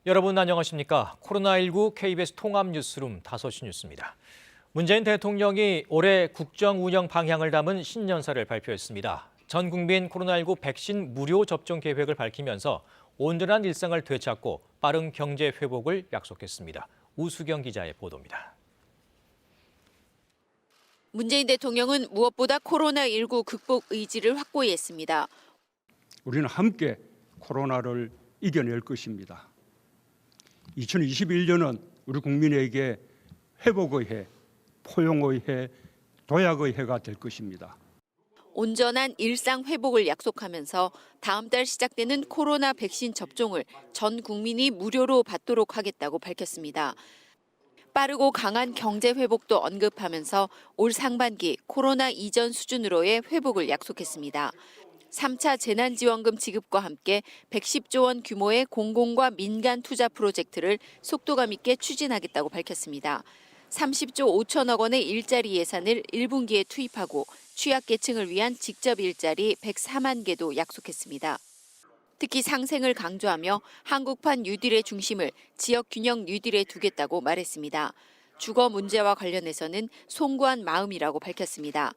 여러분 안녕하십니까? 코로나19 KBS 통합뉴스룸 5시 뉴스입니다. 문재인 대통령이 올해 국정 운영 방향을 담은 신년사를 발표했습니다. 전 국민 코로나19 백신 무료 접종 계획을 밝히면서 온전한 일상을 되찾고 빠른 경제 회복을 약속했습니다. 우수경 기자의 보도입니다. 문재인 대통령은 무엇보다 코로나19 극복 의지를 확고히 했습니다. 우리는 함께 코로나를 이겨낼 것입니다. 2021년은 우리 국민에게 회복의 해, 포용의 해, 도약의 해가 될 것입니다. 온전한 일상 회복을 약속하면서 다음 달 시작되는 코로나 백신 접종을 전 국민이 무료로 받도록 하겠다고 밝혔습니다. 빠르고 강한 경제 회복도 언급하면서 올 상반기 코로나 이전 수준으로의 회복을 약속했습니다. 3차 재난지원금 지급과 함께 110조 원 규모의 공공과 민간 투자 프로젝트를 속도감 있게 추진하겠다고 밝혔습니다. 30조 5천억 원의 일자리 예산을 1분기에 투입하고 취약계층을 위한 직접 일자리 104만 개도 약속했습니다. 특히 상생을 강조하며 한국판 뉴딜의 중심을 지역균형 뉴딜에 두겠다고 말했습니다. 주거 문제와 관련해서는 송구한 마음이라고 밝혔습니다.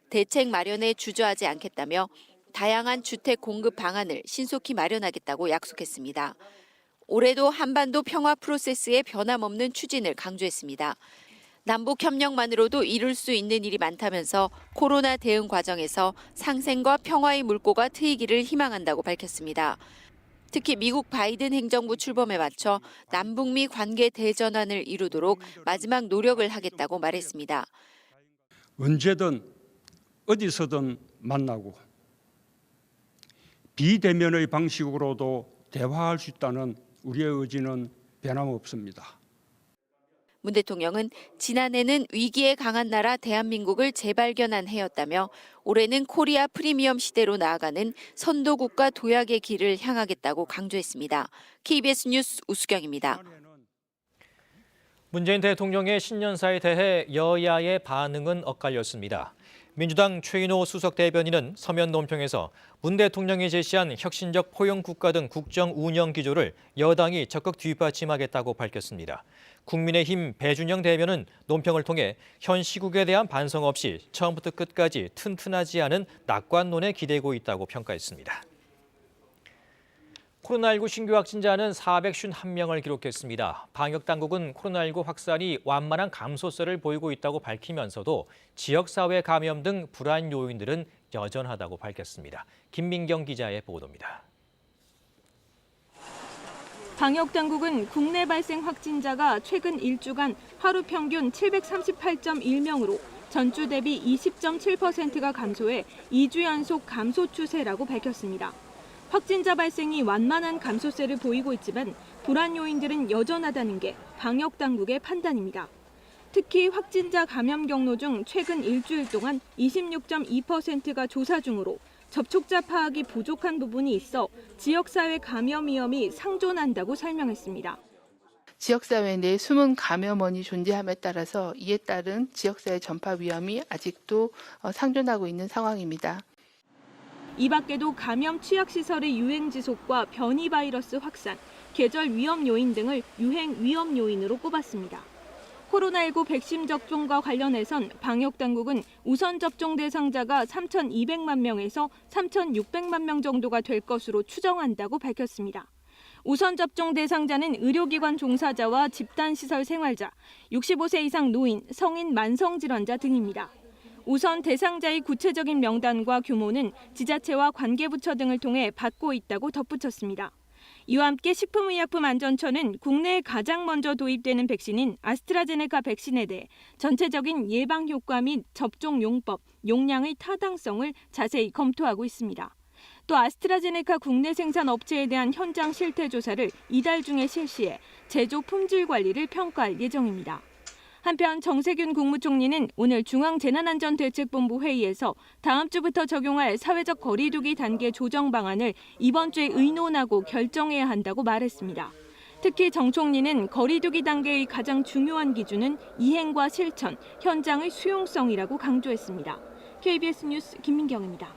대책 마련에 주저하지 않겠다며 다양한 주택 공급 방안을 신속히 마련하겠다고 약속했습니다. 올해도 한반도 평화 프로세스의 변함없는 추진을 강조했습니다. 남북 협력만으로도 이룰 수 있는 일이 많다면서 코로나 대응 과정에서 상생과 평화의 물꼬가 트이기를 희망한다고 밝혔습니다. 특히 미국 바이든 행정부 출범에 맞춰 남북미 관계 대전환을 이루도록 마지막 노력을 하겠다고 말했습니다. 언제든 어디서든 만나고 비대면의 방식으로도 대화할 수 있다는 우리의 의지는 변함없습니다. 문 대통령은 지난해는 위기에 강한 나라 대한민국을 재발견한 해였다며 올해는 코리아 프리미엄 시대로 나아가는 선도국가 도약의 길을 향하겠다고 강조했습니다. KBS 뉴스 우수경입니다. 문재인 대통령의 신년사에 대해 여야의 반응은 엇갈렸습니다. 민주당 최인호 수석 대변인은 서면 논평에서 문 대통령이 제시한 혁신적 포용 국가 등 국정 운영 기조를 여당이 적극 뒷받침하겠다고 밝혔습니다. 국민의힘 배준영 대변은 논평을 통해 현 시국에 대한 반성 없이 처음부터 끝까지 튼튼하지 않은 낙관론에 기대고 있다고 평가했습니다. 코로나19 신규 확진자는 451명을 기록했습니다. 방역당국은 코로나19 확산이 완만한 감소세를 보이고 있다고 밝히면서도 지역사회 감염 등 불안 요인들은 여전하다고 밝혔습니다. 김민경 기자의 보도입니다. 방역당국은 국내 발생 확진자가 최근 일주간 하루 평균 738.1명으로 전주 대비 20.7%가 감소해 2주 연속 감소 추세라고 밝혔습니다. 확진자 발생이 완만한 감소세를 보이고 있지만 불안 요인들은 여전하다는 게 방역당국의 판단입니다. 특히 확진자 감염 경로 중 최근 일주일 동안 26.2%가 조사 중으로 접촉자 파악이 부족한 부분이 있어 지역사회 감염 위험이 상존한다고 설명했습니다. 지역사회 내 숨은 감염원이 존재함에 따라서 이에 따른 지역사회 전파 위험이 아직도 상존하고 있는 상황입니다. 이 밖에도 감염 취약시설의 유행 지속과 변이 바이러스 확산, 계절 위험 요인 등을 유행 위험 요인으로 꼽았습니다. 코로나19 백신 접종과 관련해선 방역당국은 우선 접종 대상자가 3,200만 명에서 3,600만 명 정도가 될 것으로 추정한다고 밝혔습니다. 우선 접종 대상자는 의료기관 종사자와 집단시설 생활자, 65세 이상 노인, 성인 만성질환자 등입니다. 우선 대상자의 구체적인 명단과 규모는 지자체와 관계부처 등을 통해 받고 있다고 덧붙였습니다. 이와 함께 식품의약품안전처는 국내에 가장 먼저 도입되는 백신인 아스트라제네카 백신에 대해 전체적인 예방 효과 및 접종 용법, 용량의 타당성을 자세히 검토하고 있습니다. 또 아스트라제네카 국내 생산 업체에 대한 현장 실태 조사를 이달 중에 실시해 제조 품질 관리를 평가할 예정입니다. 한편 정세균 국무총리는 오늘 중앙재난안전대책본부 회의에서 다음 주부터 적용할 사회적 거리 두기 단계 조정 방안을 이번 주에 의논하고 결정해야 한다고 말했습니다. 특히 정 총리는 거리 두기 단계의 가장 중요한 기준은 이행과 실천, 현장의 수용성이라고 강조했습니다. KBS 뉴스 김민경입니다.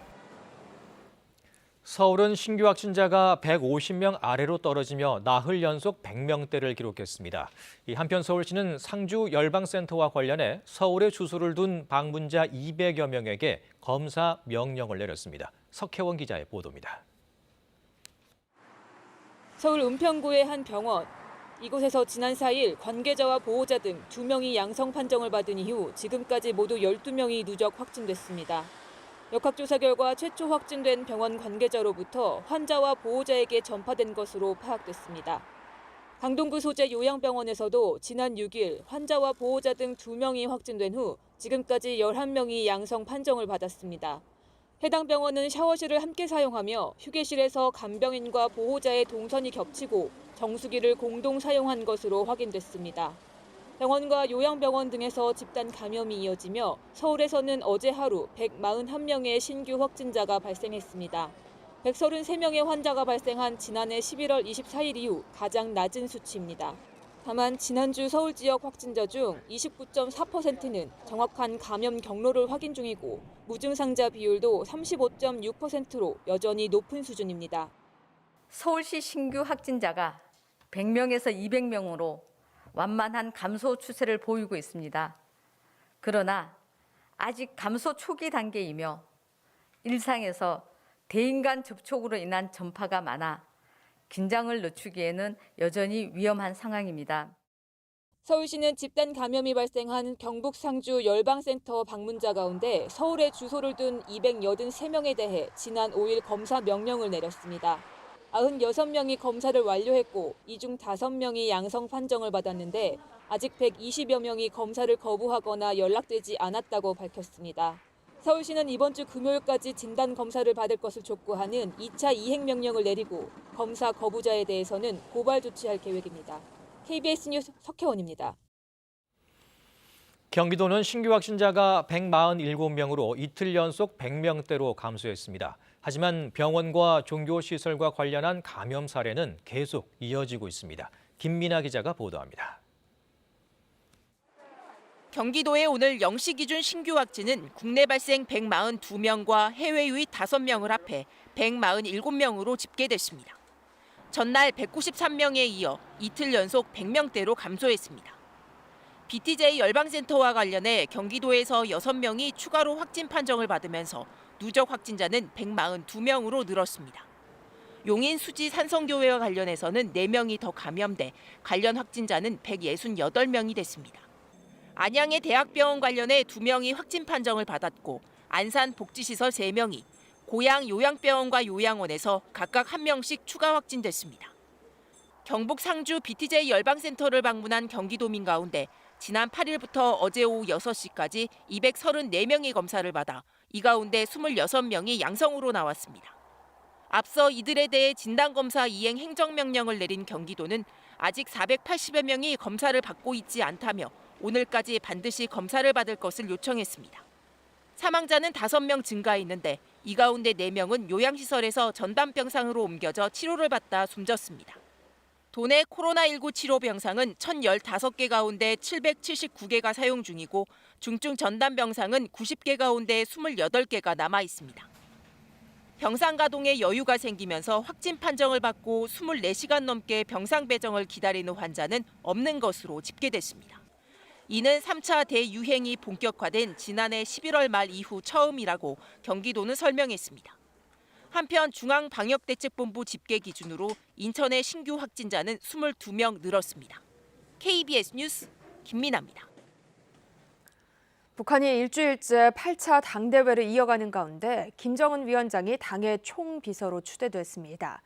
서울은 신규 확진자가 150명 아래로 떨어지며 나흘 연속 100명대를 기록했습니다. 한편 서울시는 상주 열방센터와 관련해 서울에 주소를 둔 방문자 200여 명에게 검사 명령을 내렸습니다. 석혜원 기자의 보도입니다. 서울 은평구의 한 병원. 이곳에서 지난 4일 관계자와 보호자 등 2명이 양성 판정을 받은 이후 지금까지 모두 12명이 누적 확진됐습니다. 역학조사 결과 최초 확진된 병원 관계자로부터 환자와 보호자에게 전파된 것으로 파악됐습니다. 강동구 소재 요양병원에서도 지난 6일 환자와 보호자 등 2명이 확진된 후 지금까지 11명이 양성 판정을 받았습니다. 해당 병원은 샤워실을 함께 사용하며 휴게실에서 간병인과 보호자의 동선이 겹치고 정수기를 공동 사용한 것으로 확인됐습니다. 병원과 요양병원 등에서 집단 감염이 이어지며 서울에서는 어제 하루 141명의 신규 확진자가 발생했습니다. 133명의 환자가 발생한 지난해 11월 24일 이후 가장 낮은 수치입니다. 다만 지난주 서울 지역 확진자 중 29.4%는 정확한 감염 경로를 확인 중이고 무증상자 비율도 35.6%로 여전히 높은 수준입니다. 서울시 신규 확진자가 100명에서 200명으로 완만한 감소 추세를 보이고 있습니다. 그러나 아직 감소 초기 단계이며 일상에서 대인 간 접촉으로 인한 전파가 많아 긴장을 늦추기에는 여전히 위험한 상황입니다. 서울시는 집단 감염이 발생한 경북 상주 열방센터 방문자 가운데 서울에 주소를 둔 283명에 대해 지난 5일 검사 명령을 내렸습니다. 96명이 검사를 완료했고 이 중 5명이 양성 판정을 받았는데 아직 120여 명이 검사를 거부하거나 연락되지 않았다고 밝혔습니다. 서울시는 이번 주 금요일까지 진단 검사를 받을 것을 촉구하는 2차 이행 명령을 내리고 검사 거부자에 대해서는 고발 조치할 계획입니다. KBS 뉴스 석혜원입니다. 경기도는 신규 확진자가 147명으로 이틀 연속 100명대로 감소했습니다. 하지만 병원과 종교시설과 관련한 감염 사례는 계속 이어지고 있습니다. 김민아 기자가 보도합니다. 경기도의 오늘 0시 기준 신규 확진은 국내 발생 142명과 해외 유입 5명을 합해 147명으로 집계됐습니다. 전날 193명에 이어 이틀 연속 100명대로 감소했습니다. BTJ 열방센터와 관련해 경기도에서 6명이 추가로 확진 판정을 받으면서 누적 확진자는 142명으로 늘었습니다. 용인 수지 산성교회와 관련해서는 4명이 더 감염돼 관련 확진자는 168명이 됐습니다. 안양의 대학병원 관련해 2명이 확진 판정을 받았고 안산 복지시설 3명이 고양 요양병원과 요양원에서 각각 1명씩 추가 확진됐습니다. 경북 상주 BTJ 열방센터를 방문한 경기도민 가운데 지난 8일부터 어제 오후 6시까지 234명이 검사를 받아 이 가운데 26명이 양성으로 나왔습니다. 앞서 이들에 대해 진단검사 이행 행정명령을 내린 경기도는 아직 480여 명이 검사를 받고 있지 않다며 오늘까지 반드시 검사를 받을 것을 요청했습니다. 사망자는 5명 증가했는데 이 가운데 4명은 요양시설에서 전담병상으로 옮겨져 치료를 받다 숨졌습니다. 도내 코로나19 치료 병상은 1,015개 가운데 779개가 사용 중이고 중증 전담 병상은 90개 가운데 28개가 남아 있습니다. 병상 가동에 여유가 생기면서 확진 판정을 받고 24시간 넘게 병상 배정을 기다리는 환자는 없는 것으로 집계됐습니다. 이는 3차 대유행이 본격화된 지난해 11월 말 이후 처음이라고 경기도는 설명했습니다. 한편 중앙방역대책본부 집계 기준으로 인천의 신규 확진자는 22명 늘었습니다. KBS 뉴스 김민아입니다. 북한이 일주일째 8차 당대회를 이어가는 가운데 김정은 위원장이 당의 총비서로 추대됐습니다.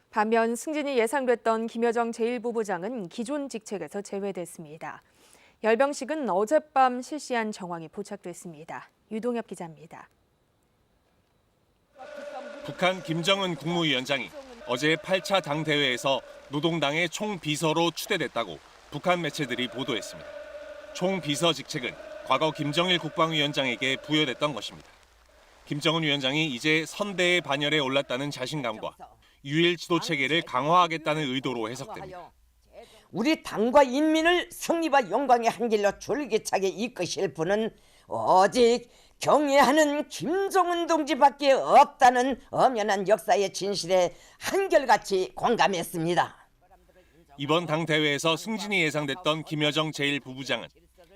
반면 승진이 예상됐던 김여정 제1부부장은 기존 직책에서 제외됐습니다. 열병식은 어젯밤 실시한 정황이 포착됐습니다. 유동엽 기자입니다. 북한 김정은 국무위원장이 어제 8차 당대회에서 노동당의 총비서로 추대됐다고 북한 매체들이 보도했습니다. 총비서 직책은 과거 김정일 국방위원장에게 부여됐던 것입니다. 김정은 위원장이 이제 선대의 반열에 올랐다는 자신감과 유일 지도체계를 강화하겠다는 의도로 해석됩니다. 우리 당과 인민을 승리와 영광의 한 길로 줄기차게 이끄실 분은 오직 경애하는 김정은 동지밖에 없다는 엄연한 역사의 진실에 한결같이 공감했습니다. 이번 당 대회에서 승진이 예상됐던 김여정 제1부부장은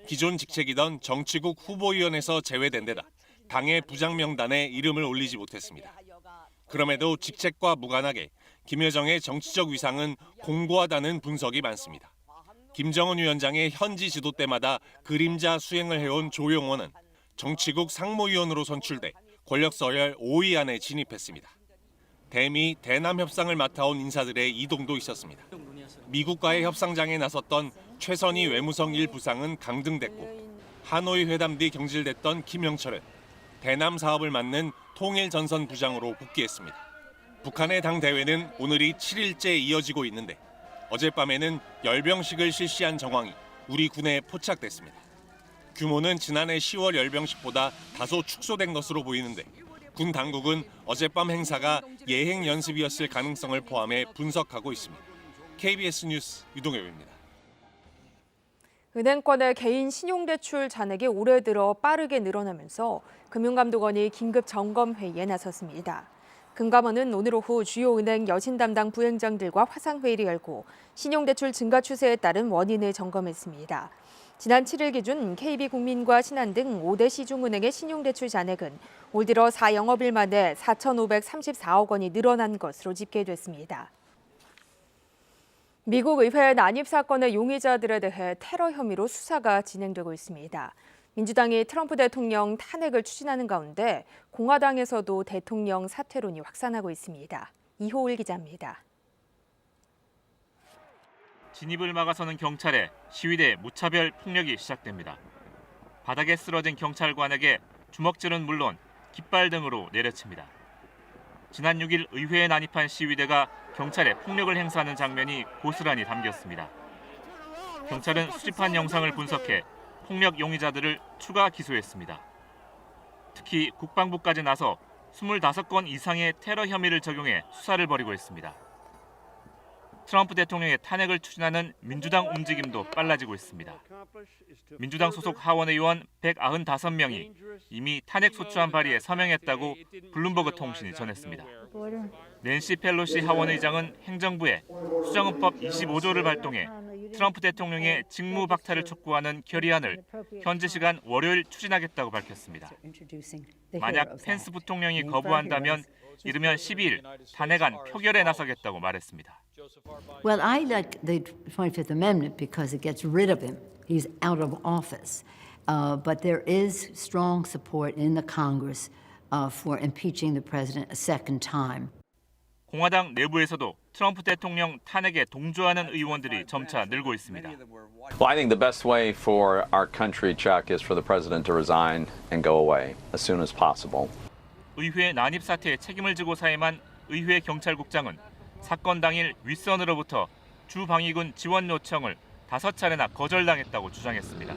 기존 직책이던 정치국 후보위원회에서 제외된 데다 당의 부장 명단에 이름을 올리지 못했습니다. 그럼에도 직책과 무관하게 김여정의 정치적 위상은 공고하다는 분석이 많습니다. 김정은 위원장의 현지 지도 때마다 그림자 수행을 해온 조용원은 정치국 상무위원으로 선출돼 권력 서열 5위 안에 진입했습니다. 대미, 대남 협상을 맡아온 인사들의 이동도 있었습니다. 미국과의 협상장에 나섰던 최선희 외무성 1부상은 강등됐고 하노이 회담 뒤 경질됐던 김영철은 대남 사업을 맡는 통일전선 부장으로 복귀했습니다. 북한의 당 대회는 오늘이 7일째 이어지고 있는데 어젯밤에는 열병식을 실시한 정황이 우리 군에 포착됐습니다. 규모는 지난해 10월 열병식보다 다소 축소된 것으로 보이는데 군 당국은 어젯밤 행사가 예행 연습이었을 가능성을 포함해 분석하고 있습니다. KBS 뉴스 유동엽입니다. 은행권의 개인 신용대출 잔액이 올해 들어 빠르게 늘어나면서 금융감독원이 긴급 점검회의에 나섰습니다. 금감원은 오늘 오후 주요 은행 여신 담당 부행장들과 화상회의를 열고 신용대출 증가 추세에 따른 원인을 점검했습니다. 지난 7일 기준 KB국민과 신한 등 5대 시중은행의 신용대출 잔액은 올 들어 4영업일 만에 4,534억 원이 늘어난 것으로 집계됐습니다. 미국 의회 난입 사건의 용의자들에 대해 테러 혐의로 수사가 진행되고 있습니다. 민주당이 트럼프 대통령 탄핵을 추진하는 가운데 공화당에서도 대통령 사퇴론이 확산하고 있습니다. 이호을 기자입니다. 진입을 막아서는 경찰에 시위대 무차별 폭력이 시작됩니다. 바닥에 쓰러진 경찰관에게 주먹질은 물론 깃발 등으로 내려칩니다. 지난 6일 의회에 난입한 시위대가 경찰에 폭력을 행사하는 장면이 고스란히 담겼습니다. 경찰은 수집한 영상을 분석해 폭력 용의자들을 추가 기소했습니다. 특히 국방부까지 나서 25건 이상의 테러 혐의를 적용해 수사를 벌이고 있습니다. 트럼프 대통령의 탄핵을 추진하는 민주당 움직임도 빨라지고 있습니다. 민주당 소속 하원의원 195명이 이미 탄핵 소추안 발의에 서명했다고 블룸버그 통신이 전했습니다. 낸시 펠로시 하원의장은 행정부에 수정헌법 25조를 발동해 트럼프 대통령의 직무 박탈을 촉구하는 결의안을 현지 시간 월요일 추진하겠다고 밝혔습니다. 만약 펜스 부통령이 거부한다면 이르면 12일 탄핵안 표결에 나서겠다고 말했습니다. Well, I like the 25th Amendment because it gets rid of him. He's out of office. But there is strong support in the Congress for impeaching the president a second time. 공화당 내부에서도 트럼프 대통령 탄핵에 동조하는 의원들이 점차 늘고 있습니다. Well, I think the best way for our country, Chuck, is for the president to resign and go away as soon as possible. 의회 난입 사태에 책임을 지고 사임한 의회 경찰국장은 사건 당일 윗선으로부터 주방위군 지원 요청을 5차례나 거절당했다고 주장했습니다.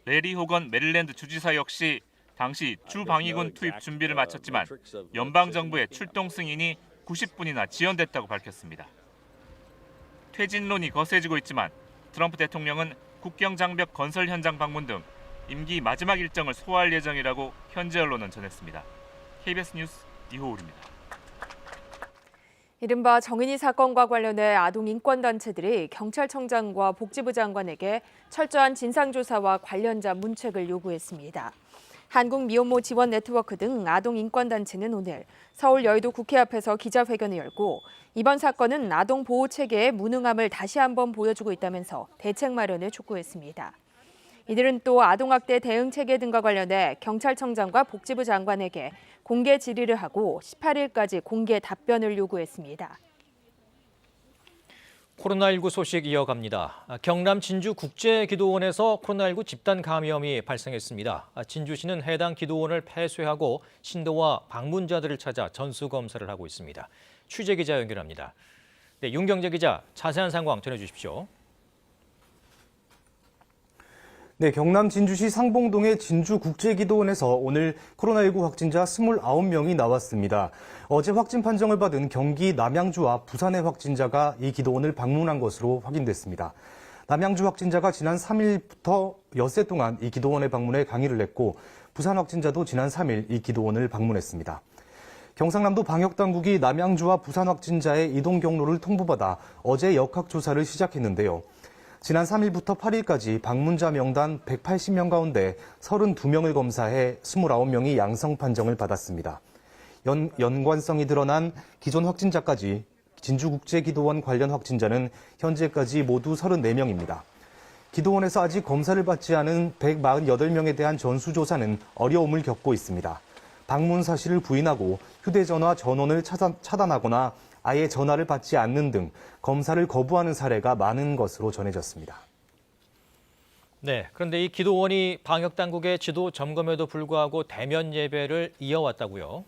레리 호건 메릴랜드 주지사 역시 당시 주방위군 투입 준비를 마쳤지만 연방정부의 출동 승인이 90분이나 지연됐다고 밝혔습니다. 퇴진론이 거세지고 있지만 트럼프 대통령은 국경장벽 건설 현장 방문 등 임기 마지막 일정을 소화할 예정이라고 현지 언론은 전했습니다. KBS 뉴스 이호울입니다. 이른바 정인이 사건과 관련해 아동인권단체들이 경찰청장과 복지부 장관에게 철저한 진상조사와 관련자 문책을 요구했습니다. 한국미혼모 지원 네트워크 등 아동인권단체는 오늘 서울 여의도 국회 앞에서 기자회견을 열고 이번 사건은 아동보호체계의 무능함을 다시 한번 보여주고 있다면서 대책 마련을 촉구했습니다. 이들은 또 아동학대 대응체계 등과 관련해 경찰청장과 복지부 장관에게 공개 질의를 하고 18일까지 공개 답변을 요구했습니다. 코로나19 소식 이어갑니다. 경남 진주국제기도원에서 코로나19 집단 감염이 발생했습니다. 진주시는 해당 기도원을 폐쇄하고 신도와 방문자들을 찾아 전수검사를 하고 있습니다. 취재 기자 연결합니다. 네, 윤경재 기자, 자세한 상황 전해주십시오. 네, 경남 진주시 상봉동의 진주국제기도원에서 오늘 코로나19 확진자 29명이 나왔습니다. 어제 확진 판정을 받은 경기 남양주와 부산의 확진자가 이 기도원을 방문한 것으로 확인됐습니다. 남양주 확진자가 지난 3일부터 엿새 동안 이 기도원에 방문해 강의를 했고 부산 확진자도 지난 3일 이 기도원을 방문했습니다. 경상남도 방역당국이 남양주와 부산 확진자의 이동 경로를 통보받아 어제 역학조사를 시작했는데요. 지난 3일부터 8일까지 방문자 명단 180명 가운데 32명을 검사해 29명이 양성 판정을 받았습니다. 연관성이 드러난 기존 확진자까지 진주국제기도원 관련 확진자는 현재까지 모두 34명입니다. 기도원에서 아직 검사를 받지 않은 148명에 대한 전수조사는 어려움을 겪고 있습니다. 방문 사실을 부인하고 휴대전화 전원을 차단하거나 아예 전화를 받지 않는 등 검사를 거부하는 사례가 많은 것으로 전해졌습니다. 네, 그런데 이 기도원이 방역당국의 지도 점검에도 불구하고 대면 예배를 이어왔다고요?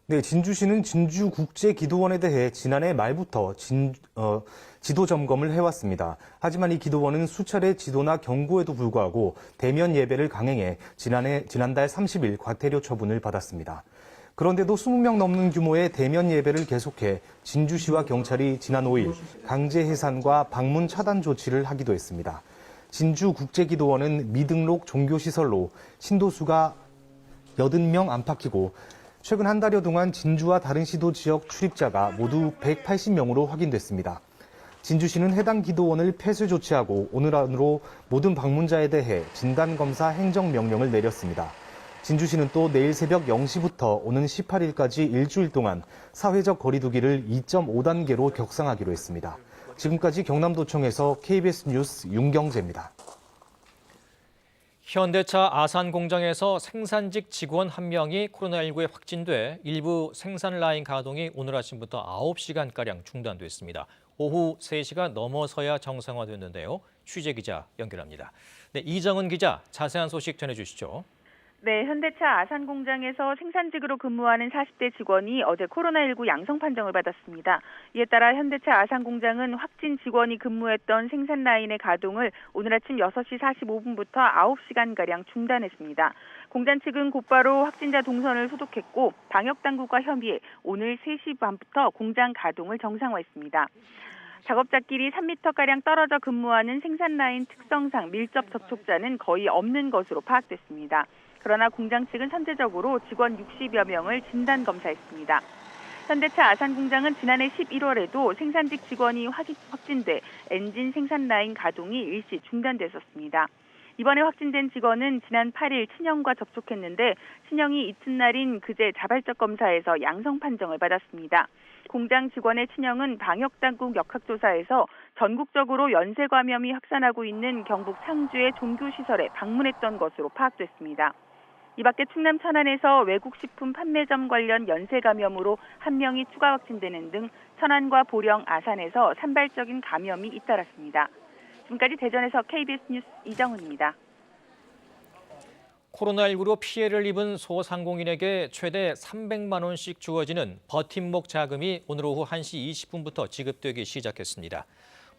네, 진주시는 진주국제기도원에 대해 지난해 말부터 지도 점검을 해왔습니다. 하지만 이 기도원은 수차례 지도나 경고에도 불구하고 대면 예배를 강행해 지난달 30일 과태료 처분을 받았습니다. 그런데도 20명 넘는 규모의 대면 예배를 계속해 진주시와 경찰이 지난 5일 강제 해산과 방문 차단 조치를 하기도 했습니다. 진주국제기도원은 미등록 종교시설로 신도수가 80명 안팎이고 최근 한 달여 동안 진주와 다른 시도 지역 출입자가 모두 180명으로 확인됐습니다. 진주시는 해당 기도원을 폐쇄 조치하고 오늘 안으로 모든 방문자에 대해 진단검사 행정명령을 내렸습니다. 진주시는 또 내일 새벽 0시부터 오는 18일까지 일주일 동안 사회적 거리두기를 2.5단계로 격상하기로 했습니다. 지금까지 경남도청에서 KBS 뉴스 윤경재입니다. 현대차 아산 공장에서 생산직 직원 1명이 코로나19에 확진돼 일부 생산 라인 가동이 오늘 아침부터 9시간가량 중단됐습니다. 오후 3시가 넘어서야 정상화됐는데요. 취재 기자 연결합니다. 네, 이정은 기자, 자세한 소식 전해주시죠. 네, 현대차 아산 공장에서 생산직으로 근무하는 40대 직원이 어제 코로나19 양성 판정을 받았습니다. 이에 따라 현대차 아산 공장은 확진 직원이 근무했던 생산 라인의 가동을 오늘 아침 6시 45분부터 9시간가량 중단했습니다. 공장 측은 곧바로 확진자 동선을 소독했고 방역당국과 협의해 오늘 3시 반부터 공장 가동을 정상화했습니다. 작업자끼리 3m가량 떨어져 근무하는 생산 라인 특성상 밀접 접촉자는 거의 없는 것으로 파악됐습니다. 그러나 공장 측은 선제적으로 직원 60여 명을 진단 검사했습니다. 현대차 아산 공장은 지난해 11월에도 생산직 직원이 확진돼 엔진 생산 라인 가동이 일시 중단됐었습니다. 이번에 확진된 직원은 지난 8일 친형과 접촉했는데 친형이 이튿날인 그제 자발적 검사에서 양성 판정을 받았습니다. 공장 직원의 친형은 방역당국 역학조사에서 전국적으로 연쇄 감염이 확산하고 있는 경북 상주의 종교시설에 방문했던 것으로 파악됐습니다. 이 밖에 충남 천안에서 외국 식품 판매점 관련 연쇄 감염으로 1명이 추가 확진되는 등 천안과 보령, 아산에서 산발적인 감염이 잇따랐습니다. 지금까지 대전에서 KBS 뉴스 이정은입니다. 코로나19로 피해를 입은 소상공인에게 최대 300만 원씩 주어지는 버팀목 자금이 오늘 오후 1시 20분부터 지급되기 시작했습니다.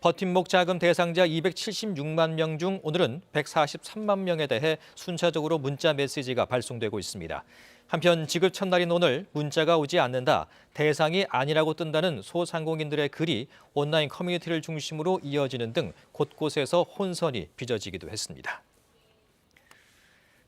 버팀목 자금 대상자 276만 명 중 오늘은 143만 명에 대해 순차적으로 문자 메시지가 발송되고 있습니다. 한편 지급 첫날인 오늘 문자가 오지 않는다, 대상이 아니라고 뜬다는 소상공인들의 글이 온라인 커뮤니티를 중심으로 이어지는 등 곳곳에서 혼선이 빚어지기도 했습니다.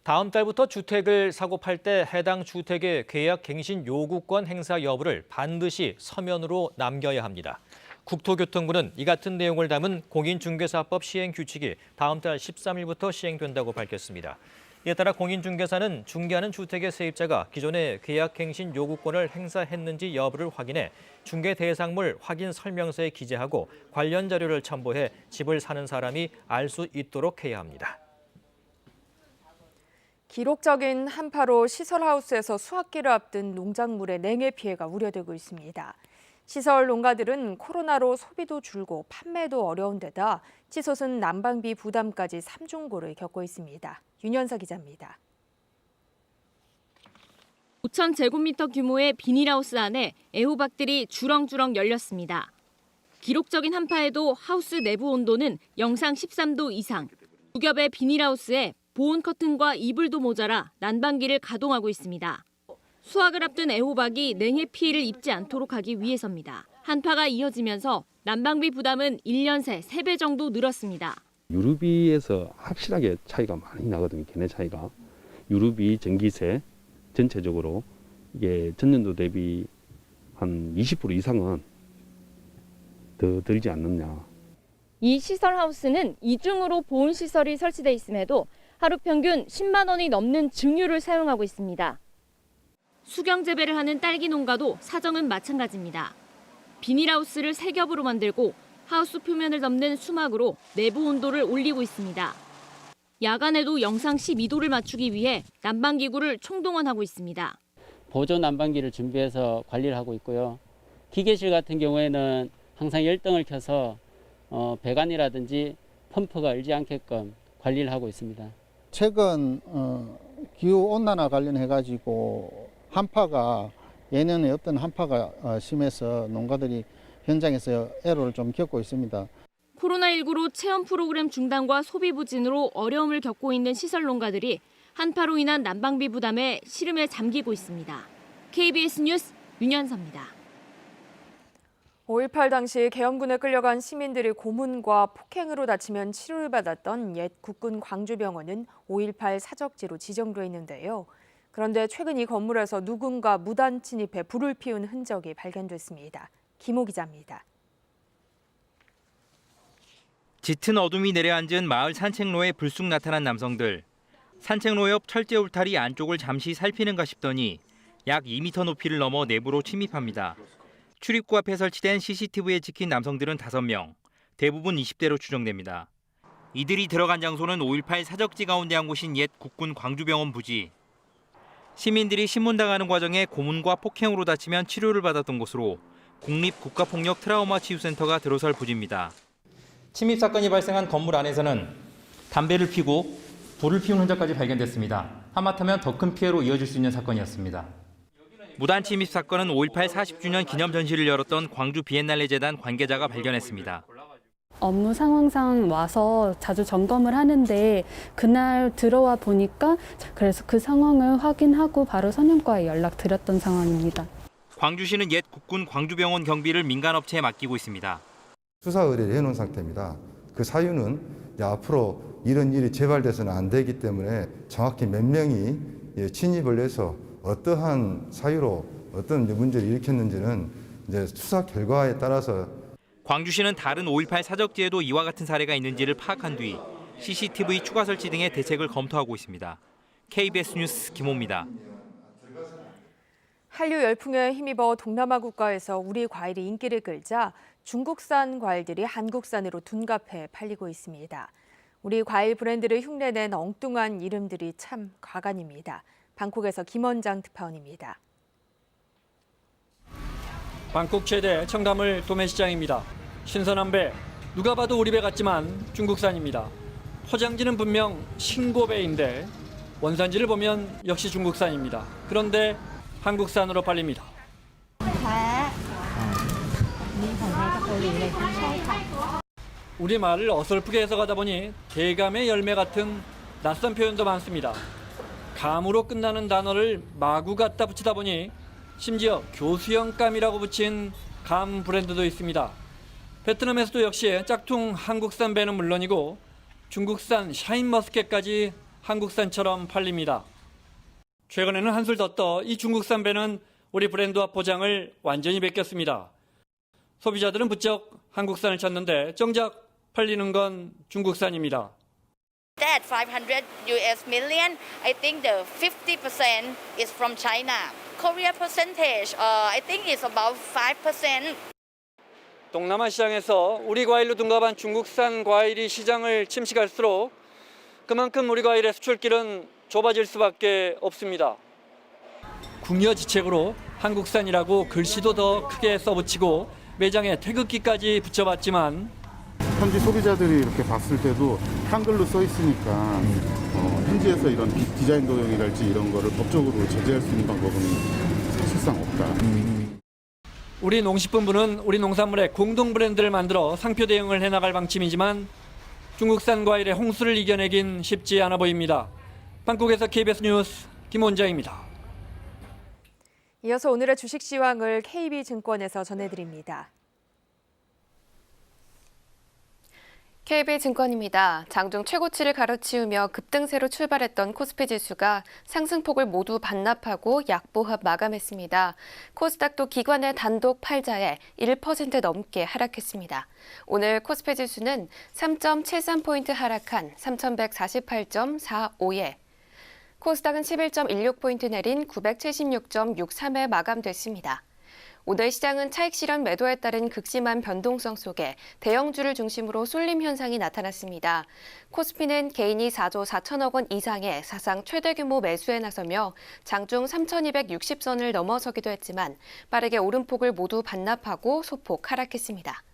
다음 달부터 주택을 사고 팔 때 해당 주택의 계약 갱신 요구권 행사 여부를 반드시 서면으로 남겨야 합니다. 국토교통부는 이 같은 내용을 담은 공인중개사법 시행 규칙이 다음 달 13일부터 시행된다고 밝혔습니다. 이에 따라 공인중개사는 중개하는 주택의 세입자가 기존의 계약갱신 요구권을 행사했는지 여부를 확인해 중개 대상물 확인 설명서에 기재하고 관련 자료를 첨부해 집을 사는 사람이 알 수 있도록 해야 합니다. 기록적인 한파로 시설하우스에서 수확기를 앞둔 농작물의 냉해 피해가 우려되고 있습니다. 시설 농가들은 코로나로 소비도 줄고 판매도 어려운 데다 치솟은 난방비 부담까지 삼중고를 겪고 있습니다. 윤현사 기자입니다. 5,000제곱미터 규모의 비닐하우스 안에 애호박들이 주렁주렁 열렸습니다. 기록적인 한파에도 하우스 내부 온도는 영상 13도 이상. 두 겹의 비닐하우스에 보온 커튼과 이불도 모자라 난방기를 가동하고 있습니다. 수확을 앞둔 애호박이 냉해 피해를 입지 않도록 하기 위해서입니다. 한파가 이어지면서 난방비 부담은 1년 새 3배 정도 늘었습니다. 유류비에서 확실하게 차이가 많이 나거든요. 걔네 차이가. 유류비, 전기세 전체적으로 이게 전년도 대비 한 20% 이상은 더 들지 않느냐. 이 시설 하우스는 이중으로 보온 시설이 설치돼 있음에도 하루 평균 10만 원이 넘는 증유를 사용하고 있습니다. 수경 재배를 하는 딸기 농가도 사정은 마찬가지입니다. 비닐하우스를 세 겹으로 만들고 하우스 표면을 덮는 수막으로 내부 온도를 올리고 있습니다. 야간에도 영상 12도를 맞추기 위해 난방기구를 총동원하고 있습니다. 보조 난방기를 준비해서 관리를 하고 있고요. 기계실 같은 경우에는 항상 열등을 켜서 배관이라든지 펌프가 얼지 않게끔 관리를 하고 있습니다. 최근 기후 온난화 관련해 가지고 한파가 예년에 없던 한파가 심해서 농가들이 현장에서 애로를 좀 겪고 있습니다. 코로나19로 체험 프로그램 중단과 소비 부진으로 어려움을 겪고 있는 시설 농가들이 한파로 인한 난방비 부담에 시름에 잠기고 있습니다. KBS 뉴스 윤현서입니다. 5.18 당시 계엄군에 끌려간 시민들이 고문과 폭행으로 다치면 치료를 받았던 옛 국군 광주병원은 5.18 사적지로 지정돼 있는데요. 그런데 최근 이 건물에서 누군가 무단 침입해 불을 피운 흔적이 발견됐습니다. 김호 기자입니다. 짙은 어둠이 내려앉은 마을 산책로에 불쑥 나타난 남성들. 산책로 옆 철제 울타리 안쪽을 잠시 살피는가 싶더니 약 2m 높이를 넘어 내부로 침입합니다. 출입구 앞에 설치된 CCTV에 찍힌 남성들은 5명, 대부분 20대로 추정됩니다. 이들이 들어간 장소는 5.18 사적지 가운데 한 곳인 옛 국군 광주병원 부지. 시민들이 신문당하는 과정에 고문과 폭행으로 다치면 치료를 받았던 곳으로 국립국가폭력 트라우마 치유센터가 들어설 부지입니다. 침입 사건이 발생한 건물 안에서는 담배를 피고 불을 피운 흔적까지 발견됐습니다. 하마터면 더 큰 피해로 이어질 수 있는 사건이었습니다. 무단 침입 사건은 5.18 40주년 기념 전시를 열었던 광주 비엔날레 재단 관계자가 발견했습니다. 업무 상황상 와서 자주 점검을 하는데 그날 들어와 보니까 그래서 그 상황을 확인하고 바로 선임과에 연락드렸던 상황입니다. 광주시는 옛 국군 광주병원 경비를 민간업체에 맡기고 있습니다. 수사 의뢰를 해놓은 상태입니다. 그 사유는 앞으로 이런 일이 재발돼서는 안 되기 때문에 정확히 몇 명이 침입을 해서 어떠한 사유로 어떤 문제를 일으켰는지는 이제 수사 결과에 따라서. 광주시는 다른 5.18 사적지에도 이와 같은 사례가 있는지를 파악한 뒤 CCTV 추가 설치 등의 대책을 검토하고 있습니다. KBS 뉴스 김호입니다. 한류 열풍에 힘입어 동남아 국가에서 우리 과일이 인기를 끌자 중국산 과일들이 한국산으로 둔갑해 팔리고 있습니다. 우리 과일 브랜드를 흉내낸 엉뚱한 이름들이 참 과간입니다. 방콕에서 김원장 특파원입니다. 방콕 최대 청담을 도매시장입니다. 신선한 배, 누가 봐도 우리 배 같지만 중국산입니다. 포장지는 분명 신고배인데 원산지를 보면 역시 중국산입니다. 그런데 한국산으로 팔립니다. 우리말을 어설프게 해석하다 보니 대감의 열매 같은 낯선 표현도 많습니다. 감으로 끝나는 단어를 마구 갖다 붙이다 보니 심지어 교수형감이라고 붙인 감 브랜드도 있습니다. 베트남에서도 역시 짝퉁 한국산 배는 물론이고 중국산 샤인머스켓까지 한국산처럼 팔립니다. 최근에는 한술 더 떠 이 중국산 배는 우리 브랜드와 포장을 완전히 베꼈습니다. 소비자들은 부쩍 한국산을 찾는데 정작 팔리는 건 중국산입니다. That 500 US million, I think the 50% is from China. Korea percentage, I think it's about 5%. 동남아 시장에서 우리 과일로 둔갑한 중국산 과일이 시장을 침식할수록 그만큼 우리 과일의 수출길은 좁아질 수밖에 없습니다. 궁여지책으로 한국산이라고 글씨도 더 크게 써붙이고 매장에 태극기까지 붙여봤지만 현지 소비자들이 이렇게 봤을 때도 한글로 써 있으니까 현지에서 이런 디자인 도용이랄지 이런 거를 법적으로 제재할 수 있는 방법은 사실상 없다. 우리 농식품부는 우리 농산물의 공동 브랜드를 만들어 상표 대응을 해나갈 방침이지만 중국산 과일의 홍수를 이겨내긴 쉽지 않아 보입니다. 방콕에서 KBS 뉴스 김원장입니다. 이어서 오늘의 주식 시황을 KB증권에서 전해드립니다. KB증권입니다. 장중 최고치를 가로치우며 급등세로 출발했던 코스피 지수가 상승폭을 모두 반납하고 약보합 마감했습니다. 코스닥도 기관의 단독 팔자에 1% 넘게 하락했습니다. 오늘 코스피 지수는 3.73포인트 하락한 3,148.45에 코스닥은 11.16포인트 내린 976.63에 마감됐습니다. 오늘 시장은 차익 실현 매도에 따른 극심한 변동성 속에 대형주를 중심으로 쏠림 현상이 나타났습니다. 코스피는 개인이 4조 4천억 원 이상의 사상 최대 규모 매수에 나서며 장중 3,260선을 넘어서기도 했지만 빠르게 오름폭을 모두 반납하고 소폭 하락했습니다.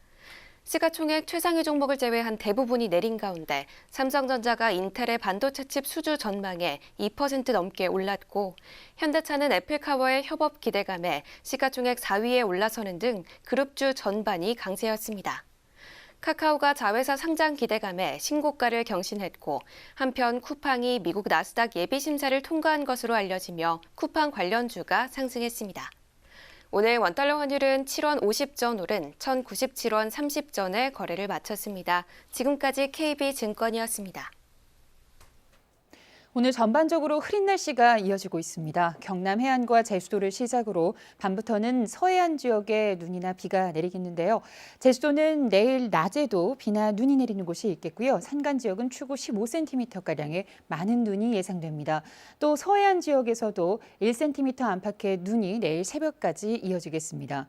시가총액 최상위 종목을 제외한 대부분이 내린 가운데 삼성전자가 인텔의 반도체 칩 수주 전망에 2% 넘게 올랐고 현대차는 애플카와의 협업 기대감에 시가총액 4위에 올라서는 등 그룹주 전반이 강세였습니다. 카카오가 자회사 상장 기대감에 신고가를 경신했고 한편 쿠팡이 미국 나스닥 예비심사를 통과한 것으로 알려지며 쿠팡 관련주가 상승했습니다. 오늘 원달러 환율은 7원 50전 오른 1,097원 30전에 거래를 마쳤습니다. 지금까지 KB증권이었습니다. 오늘 전반적으로 흐린 날씨가 이어지고 있습니다. 경남 해안과 제주도를 시작으로 밤부터는 서해안 지역에 눈이나 비가 내리겠는데요. 제주도는 내일 낮에도 비나 눈이 내리는 곳이 있겠고요. 산간 지역은 최고 15cm가량의 많은 눈이 예상됩니다. 또 서해안 지역에서도 1cm 안팎의 눈이 내일 새벽까지 이어지겠습니다.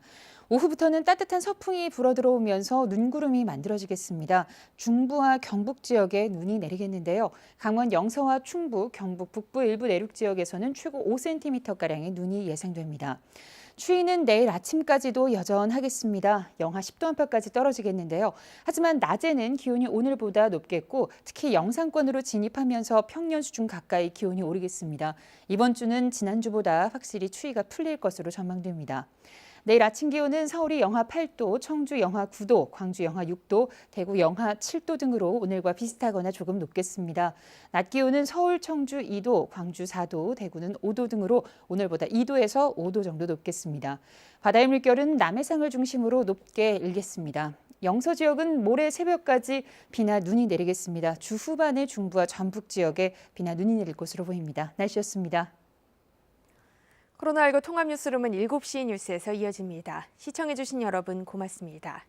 오후부터는 따뜻한 서풍이 불어들어오면서 눈구름이 만들어지겠습니다. 중부와 경북 지역에 눈이 내리겠는데요. 강원 영서와 충북, 경북 북부 일부 내륙 지역에서는 최고 5cm가량의 눈이 예상됩니다. 추위는 내일 아침까지도 여전하겠습니다. 영하 10도 안팎까지 떨어지겠는데요. 하지만 낮에는 기온이 오늘보다 높겠고 특히 영상권으로 진입하면서 평년 수준 가까이 기온이 오르겠습니다. 이번 주는 지난주보다 확실히 추위가 풀릴 것으로 전망됩니다. 내일 아침 기온은 서울이 영하 8도, 청주 영하 9도, 광주 영하 6도, 대구 영하 7도 등으로 오늘과 비슷하거나 조금 높겠습니다. 낮 기온은 서울, 청주 2도, 광주 4도, 대구는 5도 등으로 오늘보다 2도에서 5도 정도 높겠습니다. 바다의 물결은 남해상을 중심으로 높게 일겠습니다. 영서 지역은 모레 새벽까지 비나 눈이 내리겠습니다. 주 후반에 중부와 전북 지역에 비나 눈이 내릴 것으로 보입니다. 날씨였습니다. 코로나19 통합뉴스룸은 7시 뉴스에서 이어집니다. 시청해주신 여러분 고맙습니다.